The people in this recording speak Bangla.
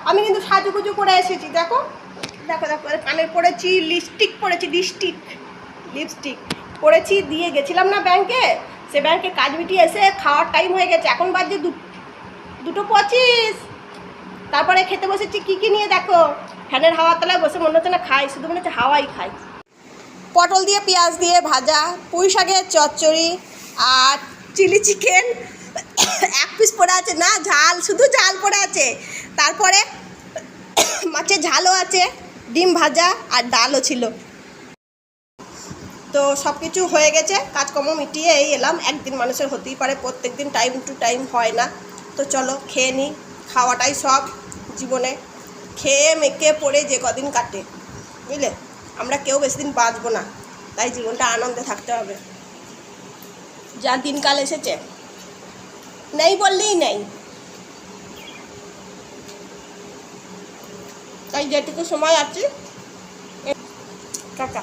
আমি কিন্তু সাজুগুজু করে এসেছি। দেখো দেখো দেখো, কানে পড়েছি, লিপস্টিক পড়েছি, লিপস্টিক পড়েছি, দিয়ে গেছিলাম না ব্যাংকে। সে ব্যাংকে কাজ মিটিয়ে এসে খাওয়ার টাইম হয়ে গেছে, এখন বাজে 2:25। তারপরে খেতে বসেছি, কী নিয়ে দেখো, ফ্যানের হাওয়ার তলায় বসে মনে হচ্ছে না খাই, শুধু মনে হচ্ছে হাওয়াই খাই। পটল দিয়ে পেঁয়াজ দিয়ে ভাজা, পুঁই শাকের চচ্চড়ি, আর চিলি চিকেন 1 পিস পড়ে আছে, না ঝাল, শুধু ঝাল পড়ে আছে। তারপরে মাছের ঝালও আছে, ডিম ভাজা আর ডালও ছিল। তো সব কিছু হয়ে গেছে, কাজকর্ম মিটিয়ে এই এলাম। একদিন মানুষের হতেই পারে, প্রত্যেক দিন টাইম টু টাইম হয় না। তো চলো খেয়ে নিই, খাওয়াটাই সব জীবনে। খেয়ে মেখে পড়ে যে কদিন কাটে, বুঝলে, আমরা কেউ বেশি দিন বাঁচবো না, তাই জীবনটা আনন্দে থাকতে হবে। যা দিনকাল এসেছে, নেই বললেই নেই। তাই যেটুকু সময় আছে, টাটা।